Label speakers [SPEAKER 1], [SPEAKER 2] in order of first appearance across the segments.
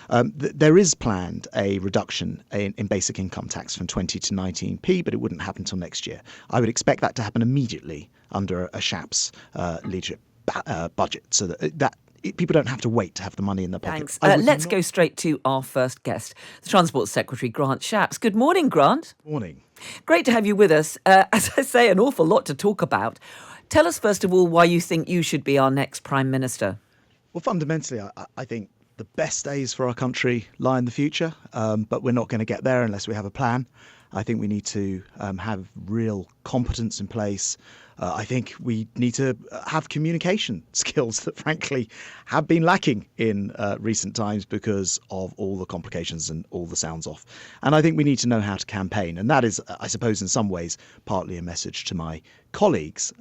[SPEAKER 1] There is planned a reduction in basic income tax from 20 to 19p, but it wouldn't happen until next year. I would expect that to happen immediately under a Shapps leadership budget, so that people don't have to wait to have the money in their pocket.
[SPEAKER 2] Thanks. Let's go straight to our first guest, the Transport Secretary, Grant Shapps. Good morning, Grant.
[SPEAKER 1] Morning.
[SPEAKER 2] Great to have you with us. As I say, an awful lot to talk about. Tell us, first of all, why you think you should be our next Prime Minister.
[SPEAKER 1] Well, fundamentally, I think the best days for our country lie in the future, but we're not going to get there unless we have a plan. I think we need to have real competence in place. I think we need to have communication skills that, frankly, have been lacking in recent times because of all the complications and all the sounds off. And I think we need to know how to campaign. And that is, I suppose, in some ways, partly a message to my colleagues,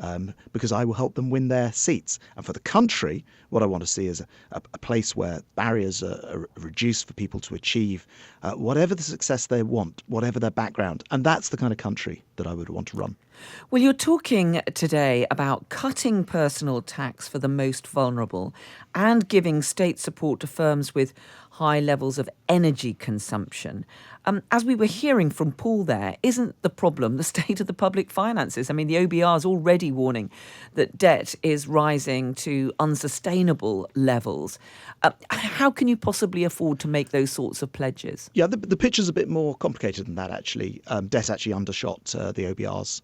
[SPEAKER 1] because I will help them win their seats. And for the country, what I want to see is a place where barriers are reduced for people to achieve whatever the success they want, whatever their background. And that's the kind of country that I would want to run.
[SPEAKER 2] Well, you're talking today about cutting personal tax for the most vulnerable and giving state support to firms with high levels of energy consumption. As we were hearing from Paul there, isn't the problem the state of the public finances? I mean, the OBR is already warning that debt is rising to unsustainable levels. How can you possibly afford to make those sorts of pledges?
[SPEAKER 1] Yeah, the picture's a bit more complicated than that, actually. Debt actually undershot the OBR's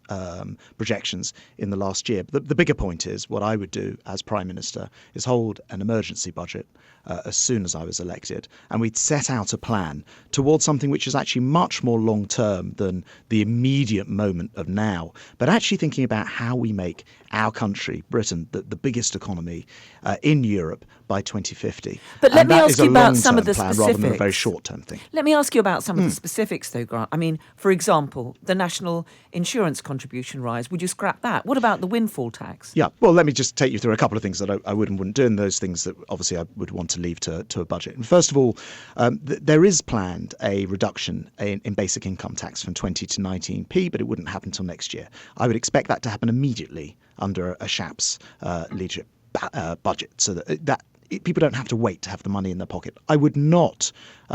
[SPEAKER 1] projections in the last year. But the bigger point is what I would do as Prime Minister is hold an emergency budget as soon as I was elected. And we'd set out a plan towards something which is actually much more long term than the immediate moment of now, but actually thinking about how we make our country, Britain, the biggest economy in Europe by 2050.
[SPEAKER 2] But let me ask you about some of the
[SPEAKER 1] plan
[SPEAKER 2] specifics.
[SPEAKER 1] Rather than a very short-term thing.
[SPEAKER 2] Let me ask you about some of the specifics, though, Grant. I mean, for example, the national insurance contribution rise. Would you scrap that? What about the windfall tax?
[SPEAKER 1] Yeah, well, let me just take you through a couple of things that I would and wouldn't do, and those things that obviously I would want to leave to a budget. And first of all, there is planned a reduction in basic income tax from 20 to 19p, but it wouldn't happen until next year. I would expect that to happen immediately under a Shapps leadership budget, so that people don't have to wait to have the money in their pocket. I would not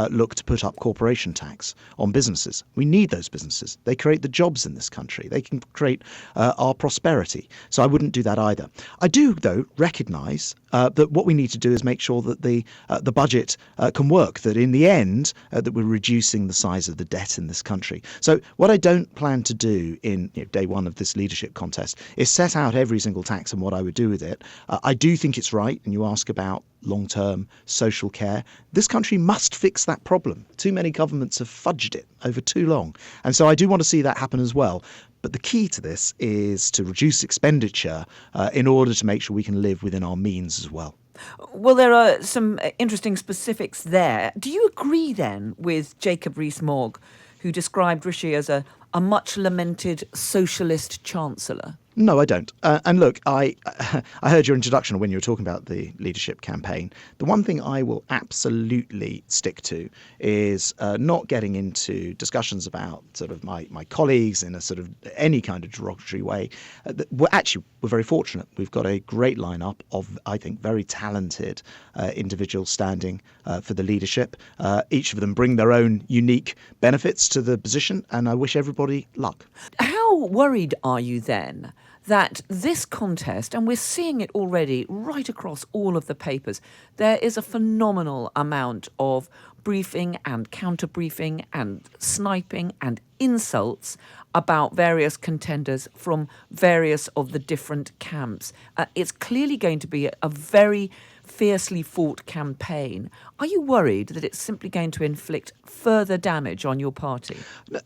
[SPEAKER 1] look to put up corporation tax on businesses. We need those businesses. They create the jobs in this country. They can create our prosperity. So I wouldn't do that either. I do, though, recognise that what we need to do is make sure that the budget can work, that in the end that we're reducing the size of the debt in this country. So what I don't plan to do in day one of this leadership contest is set out every single tax and what I would do with it. I do think it's right, and you ask about long-term social care. This country must fix that problem. Too many governments have fudged it over too long. And so I do want to see that happen as well. But the key to this is to reduce expenditure in order to make sure we can live within our means as well.
[SPEAKER 2] Well, there are some interesting specifics there. Do you agree then with Jacob Rees-Mogg, who described Rishi as a much-lamented socialist chancellor?
[SPEAKER 1] No, I don't. And look, I heard your introduction when you were talking about the leadership campaign. The one thing I will absolutely stick to is not getting into discussions about sort of my colleagues in a sort of any kind of derogatory way. We're very fortunate. We've got a great lineup of, I think, very talented individuals standing for the leadership. Each of them bring their own unique benefits to the position, and I wish everybody luck.
[SPEAKER 2] How worried are you then that this contest, and we're seeing it already right across all of the papers, there is a phenomenal amount of briefing and counter-briefing and sniping and insults about various contenders from various of the different camps. It's clearly going to be a very fiercely fought campaign. Are you worried that it's simply going to inflict further damage on your party?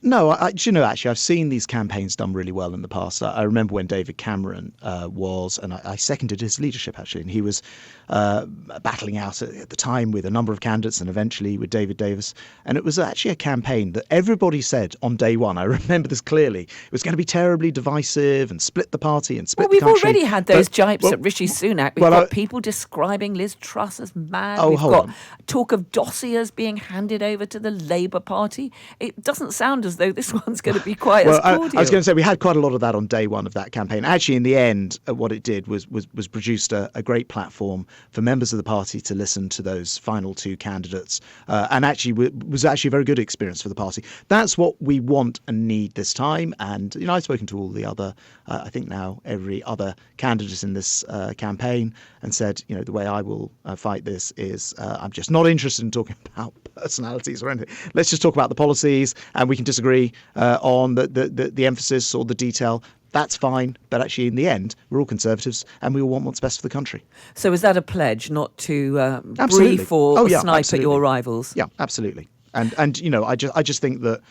[SPEAKER 1] No, actually, I've seen these campaigns done really well in the past. I remember when David Cameron and I seconded his leadership, actually, and he was battling out at the time with a number of candidates and eventually with David Davis. And it was actually a campaign that everybody said on day one, I remember this clearly, it was going to be terribly divisive and split the party and split the country.
[SPEAKER 2] Well, we've already had those jipes at Rishi Sunak. We've got people describing Liz Truss as mad. We've got talk of dossiers being handed over to the Labour Party. It doesn't sound as though this one's going to be quite as cordial.
[SPEAKER 1] I was going to say we had quite a lot of that on day one of that campaign. Actually, in the end, what it did was produced a great platform for members of the party to listen to those final two candidates, and actually was actually a very good experience for the party. That's what we want and need this time. And I've spoken to all the other, I think now every other candidate in this campaign, and said, the way I will fight this is I'm just not interested in talking about personalities or anything. Let's just talk about the policies, and we can disagree on the emphasis or the detail. That's fine, but actually in the end, we're all Conservatives and we all want what's best for the country.
[SPEAKER 2] So is that a pledge not to brief or snipe
[SPEAKER 1] absolutely.
[SPEAKER 2] at your rivals?
[SPEAKER 1] Yeah, absolutely. And I just think that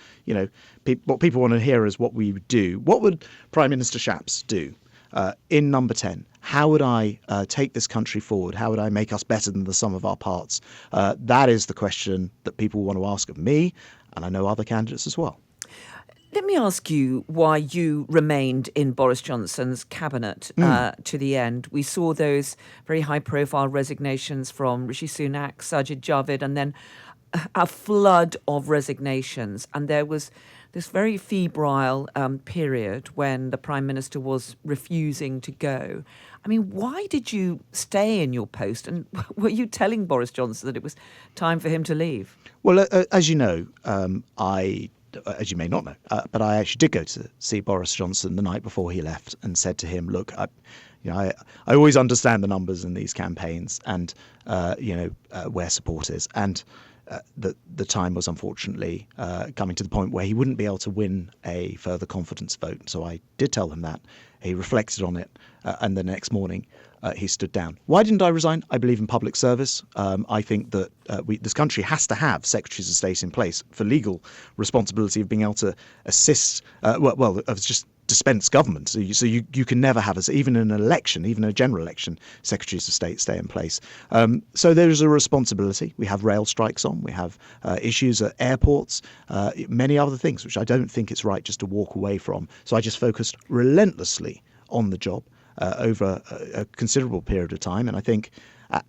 [SPEAKER 1] what people want to hear is what we would do. What would Prime Minister Shapps do in number 10? How would I take this country forward? How would I make us better than the sum of our parts? That is the question that people want to ask of me, and I know other candidates as well.
[SPEAKER 2] Let me ask you why you remained in Boris Johnson's cabinet to the end. We saw those very high-profile resignations from Rishi Sunak, Sajid Javid, and then a flood of resignations. And there was this very febrile period when the Prime Minister was refusing to go. I mean, why did you stay in your post? And were you telling Boris Johnson that it was time for him to leave?
[SPEAKER 1] Well, as you know, as you may not know, but I actually did go to see Boris Johnson the night before he left and said to him, look, I always understand the numbers in these campaigns and, where support is. And the time was unfortunately coming to the point where he wouldn't be able to win a further confidence vote. So I did tell him that. He reflected on it, and the next morning he stood down. Why didn't I resign? I believe in public service. I think that this country has to have secretaries of state in place for legal responsibility of being able to assist, of just dispense government. So you can never have, even in an election, even a general election, secretaries of state stay in place. So there is a responsibility. We have rail strikes on. We have issues at airports, many other things, which I don't think it's right just to walk away from. So I just focused relentlessly on the job over a considerable period of time, and I think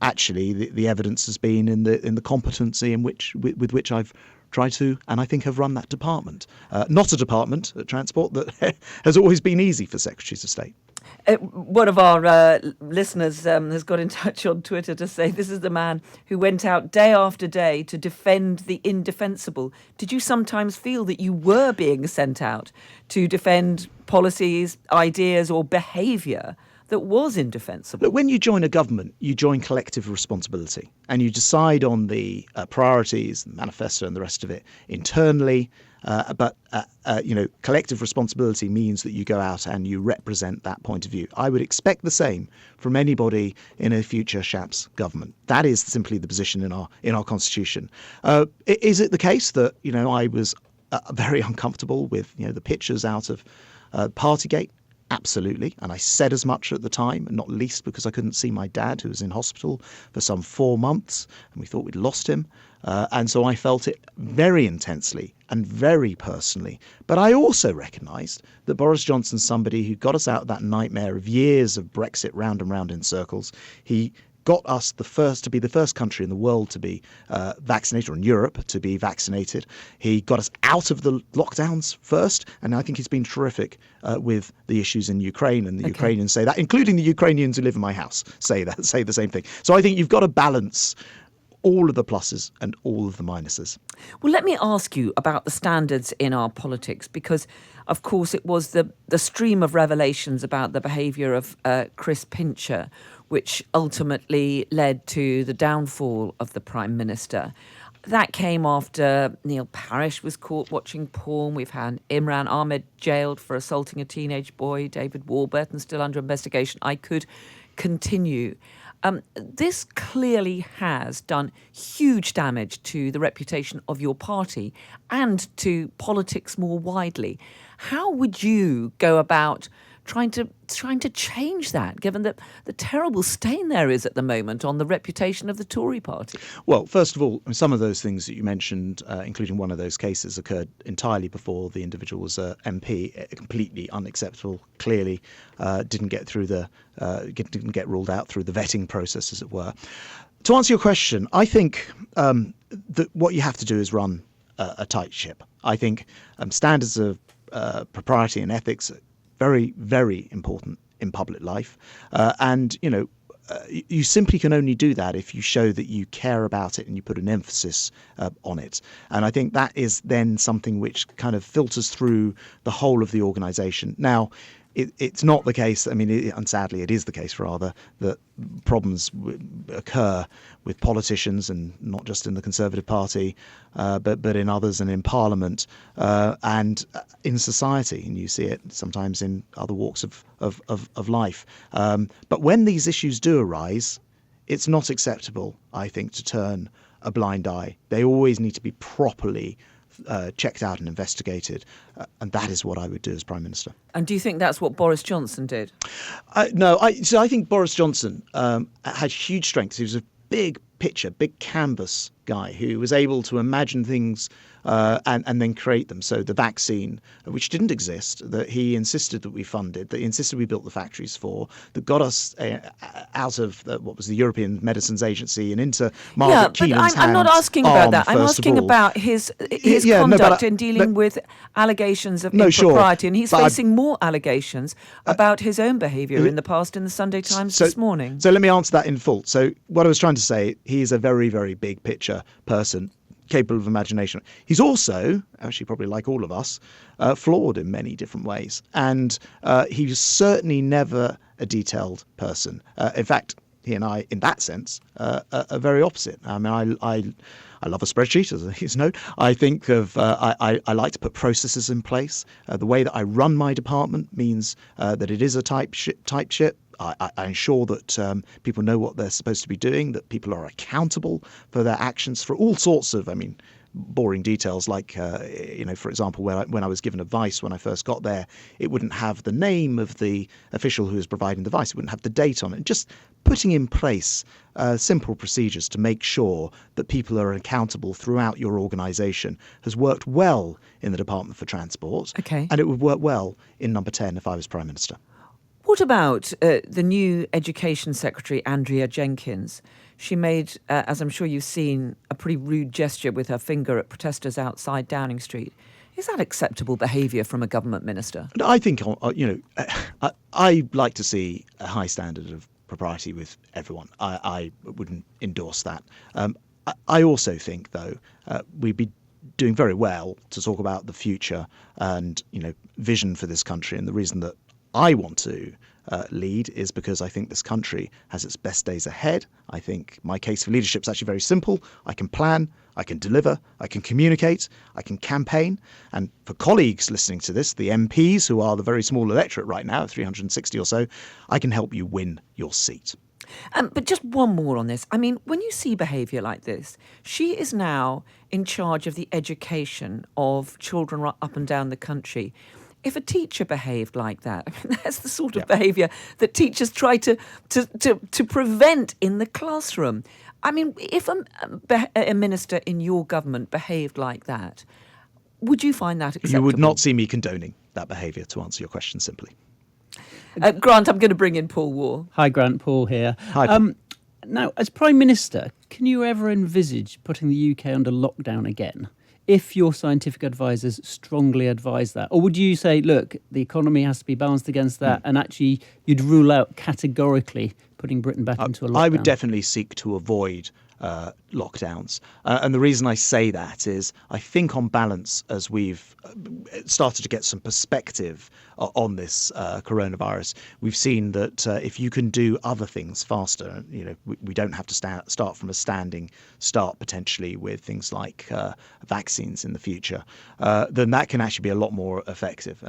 [SPEAKER 1] actually the evidence has been in the competency with which I've tried to, and I think have run that department. Not a department at Transport that has always been easy for secretaries of state.
[SPEAKER 2] One of our listeners has got in touch on Twitter to say this is the man who went out day after day to defend the indefensible. Did you sometimes feel that you were being sent out to defend policies, ideas or behaviour that was indefensible?
[SPEAKER 1] Look, when you join a government, you join collective responsibility and you decide on the priorities, the manifesto and the rest of it internally. But collective responsibility means that you go out and you represent that point of view. I would expect the same from anybody in a future Shapps government. That is simply the position in our constitution. Is it the case that I was very uncomfortable with the pictures out of Partygate? Absolutely. And I said as much at the time, and not least because I couldn't see my dad, who was in hospital for some 4 months, and we thought we'd lost him. And so I felt it very intensely and very personally. But I also recognised that Boris Johnson's somebody who got us out of that nightmare of years of Brexit round and round in circles. He got us to be the first country in the world to be vaccinated, or in Europe to be vaccinated. He got us out of the lockdowns first, and I think he's been terrific with the issues in Ukraine, and the Ukrainians say that, including the Ukrainians who live in my house say the same thing. So I think you've got to balance all of the pluses and all of the minuses.
[SPEAKER 2] Well, let me ask you about the standards in our politics, because, of course, it was the stream of revelations about the behaviour of Chris Pincher which ultimately led to the downfall of the Prime Minister. That came after Neil Parish was caught watching porn. We've had Imran Ahmed jailed for assaulting a teenage boy, David Warburton still under investigation. I could continue. This clearly has done huge damage to the reputation of your party and to politics more widely. How would you go about trying to change that, given that the terrible stain there is at the moment on the reputation of the Tory party?
[SPEAKER 1] Well, first of all, some of those things that you mentioned, including one of those cases, occurred entirely before the individual was MP. Completely unacceptable. Clearly, didn't get ruled out through the vetting process, as it were. To answer your question, I think that what you have to do is run a tight ship. I think standards of propriety and ethics are very, very important in public life, and you simply can only do that if you show that you care about it and you put an emphasis on it. And I think that is then something which kind of filters through the whole of the organisation. Now, it's not the case, and sadly it is the case rather, that problems occur with politicians, and not just in the Conservative Party, but in others and in Parliament and in society. And you see it sometimes in other walks of life. But when these issues do arise, it's not acceptable, I think, to turn a blind eye. They always need to be properly checked out and investigated, and that is what I would do as Prime Minister.
[SPEAKER 2] And do you think that's what Boris Johnson did?
[SPEAKER 1] No, I think Boris Johnson had huge strengths. He was a big picture, big canvas guy who was able to imagine things and then create them. So the vaccine, which didn't exist, that he insisted that we funded, that he insisted we built the factories for, that got us out of what was the European Medicines Agency and into Margaret Keenan's
[SPEAKER 2] I'm not asking about that. I'm asking about his conduct in dealing with allegations of impropriety, and he's facing more allegations about his own behaviour in the past in the Sunday Times this morning.
[SPEAKER 1] So let me answer that in full. So what I was trying to say, he's a very, very big picture person, capable of imagination. He's also, actually probably like all of us, flawed in many different ways. And he was certainly never a detailed person. In fact, he and I, in that sense, are very opposite. I mean, I love a spreadsheet, as you know. I think I like to put processes in place. The way that I run my department means that it is a tight ship. I ensure that people know what they're supposed to be doing, that people are accountable for their actions, for all sorts of, boring details like, for example, when I was given advice when I first got there, it wouldn't have the name of the official who was providing the advice. It wouldn't have the date on it. Just putting in place simple procedures to make sure that people are accountable throughout your organisation has worked well in the Department for Transport.
[SPEAKER 2] Okay.
[SPEAKER 1] And it would work well in Number 10 if I was Prime Minister.
[SPEAKER 2] What about the new Education Secretary, Andrea Jenkins? She made, as I'm sure you've seen, a pretty rude gesture with her finger at protesters outside Downing Street. Is that acceptable behaviour from a government minister?
[SPEAKER 1] I think, I like to see a high standard of propriety with everyone. I wouldn't endorse that. I also think, though, we'd be doing very well to talk about the future and, vision for this country. And the reason that I want to lead is because I think this country has its best days ahead. I think my case for leadership is actually very simple. I can plan, I can deliver, I can communicate, I can campaign. And for colleagues listening to this, the MPs, who are the very small electorate right now, 360 or so, I can help you win your seat.
[SPEAKER 2] But just one more on this. When you see behaviour like this, she is now in charge of the education of children up and down the country. If a teacher behaved like that, that's the sort of behaviour that teachers try to prevent in the classroom. If a minister in your government behaved like that, would you find that acceptable?
[SPEAKER 1] You would not see me condoning that behaviour, to answer your question simply.
[SPEAKER 2] Grant, I'm going to bring in Paul Wall.
[SPEAKER 3] Hi, Grant. Paul here.
[SPEAKER 1] Hi, Paul.
[SPEAKER 3] Now, as Prime Minister, can you ever envisage putting the UK under lockdown again, if your scientific advisors strongly advise that? Or would you say, look, the economy has to be balanced against that, and actually you'd rule out categorically putting Britain back into a lockdown?
[SPEAKER 1] I would definitely seek to avoid lockdowns. And the reason I say that is I think on balance, as we've started to get some perspective on this coronavirus, we've seen that if you can do other things faster, we don't have to start from a standing start potentially with things like vaccines in the future, then that can actually be a lot more effective.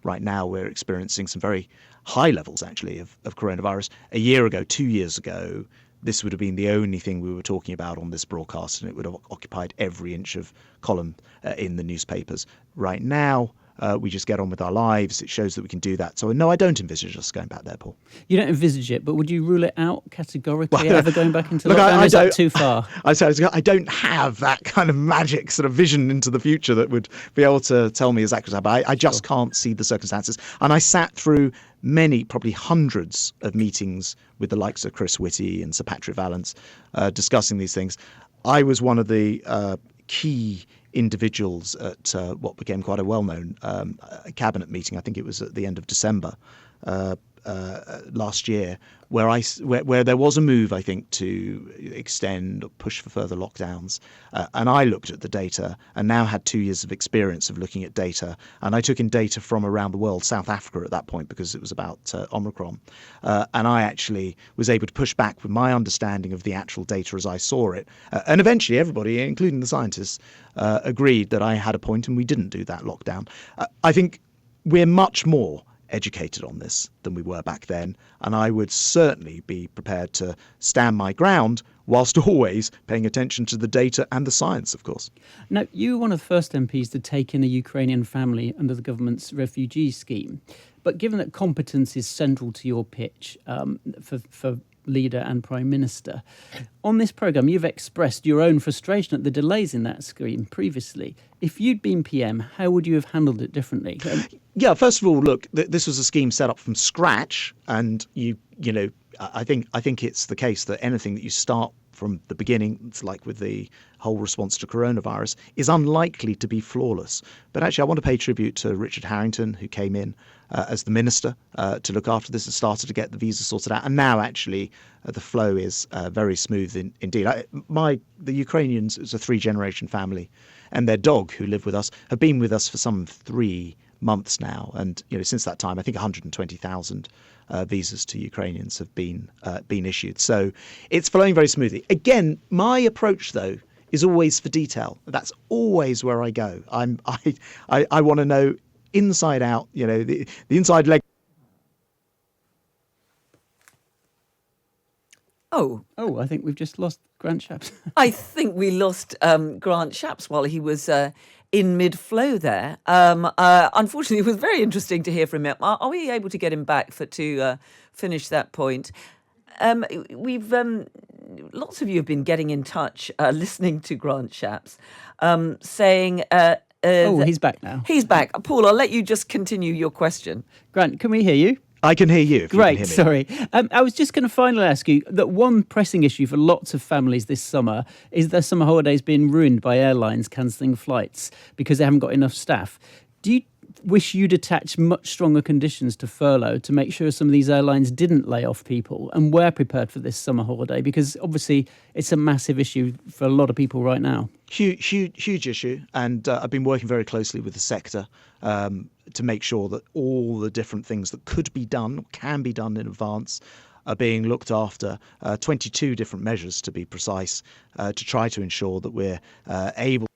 [SPEAKER 1] Right now we're experiencing some very high levels actually of coronavirus. A year ago, 2 years ago, this would have been the only thing we were talking about on this broadcast, and it would have occupied every inch of column in the newspapers. Right now, we just get on with our lives. It shows that we can do that. So, no, I don't envisage us going back there, Paul.
[SPEAKER 3] You don't envisage it, but would you rule it out categorically, ever going back into lockdown? Is that too far?
[SPEAKER 1] I don't have that kind of magic sort of vision into the future that would be able to tell me exactly how. But I just can't see the circumstances. And I sat through many, probably hundreds of meetings with the likes of Chris Whitty and Sir Patrick Vallance discussing these things. I was one of the key individuals at what became quite a well-known cabinet meeting. I think it was at the end of December last year, where there was a move, I think, to extend or push for further lockdowns. And I looked at the data and now had 2 years of experience of looking at data. And I took in data from around the world, South Africa at that point, because it was about Omicron. And I actually was able to push back with my understanding of the actual data as I saw it. And eventually everybody, including the scientists, agreed that I had a point and we didn't do that lockdown. I think we're much more educated on this than we were back then, and I would certainly be prepared to stand my ground whilst always paying attention to the data and the science, of course.
[SPEAKER 3] Now, you were one of the first MPs to take in a Ukrainian family under the government's refugee scheme, but given that competence is central to your pitch for leader and prime minister, on this programme you've expressed your own frustration at the delays in that scheme previously. If you'd been PM, how would you have handled it differently?
[SPEAKER 1] Yeah, first of all, look, this was a scheme set up from scratch, and you know, I think it's the case that anything that you start from the beginning, it's like with the whole response to coronavirus, is unlikely to be flawless. But actually, I want to pay tribute to Richard Harrington, who came in as the minister to look after this and started to get the visa sorted out. And now, actually, the flow is very smooth indeed. The Ukrainians, it's a 3-generation family, and their dog, who live with us, have been with us for some 3 months now. And since that time, I think 120,000 visas to Ukrainians have been issued. So it's flowing very smoothly. Again, my approach, though, is always for detail. That's always where I go. I want to know inside out, the inside leg.
[SPEAKER 2] Oh,
[SPEAKER 3] I think we've just lost Grant Shapps.
[SPEAKER 2] I think we lost Grant Shapps while he was in mid-flow there. Unfortunately, it was very interesting to hear from him. Are we able to get him back to finish that point? We've lots of you have been getting in touch, listening to Grant Shapps, saying...
[SPEAKER 3] he's back now.
[SPEAKER 2] He's back. Paul, I'll let you just continue your question.
[SPEAKER 3] Grant, can we hear you?
[SPEAKER 1] I can hear you.
[SPEAKER 3] Great,
[SPEAKER 1] you can hear me.
[SPEAKER 3] sorry. I was just going to finally ask you that one pressing issue for lots of families this summer is their summer holidays being ruined by airlines cancelling flights because they haven't got enough staff. Do you wish you'd attach much stronger conditions to furlough to make sure some of these airlines didn't lay off people and were prepared for this summer holiday? Because obviously it's a massive issue for a lot of people right now. Huge
[SPEAKER 1] issue. And I've been working very closely with the sector to make sure that all the different things that could be done, can be done in advance, are being looked after. 22 different measures, to be precise, to try to ensure that we're able.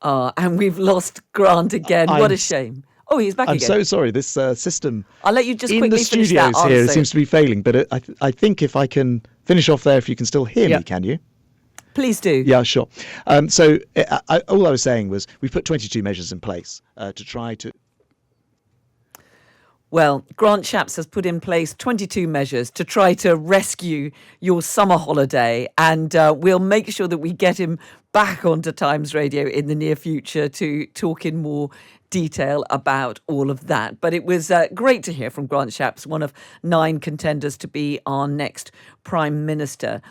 [SPEAKER 2] And we've lost Grant again. What a shame. Oh, he's back again.
[SPEAKER 1] I'm so sorry. This system
[SPEAKER 2] I'll let you just
[SPEAKER 1] in
[SPEAKER 2] quickly
[SPEAKER 1] the
[SPEAKER 2] finish that
[SPEAKER 1] studios here
[SPEAKER 2] answer.
[SPEAKER 1] seems to be failing. But I think if I can finish off there, if you can still hear me, can you?
[SPEAKER 2] Please do.
[SPEAKER 1] Yeah, sure. So all I was saying was we've put 22 measures in place to try to...
[SPEAKER 2] Well, Grant Shapps has put in place 22 measures to try to rescue your summer holiday, and we'll make sure that we get him back onto Times Radio in the near future to talk in more detail about all of that. But it was great to hear from Grant Shapps, one of 9 contenders to be our next Prime Minister.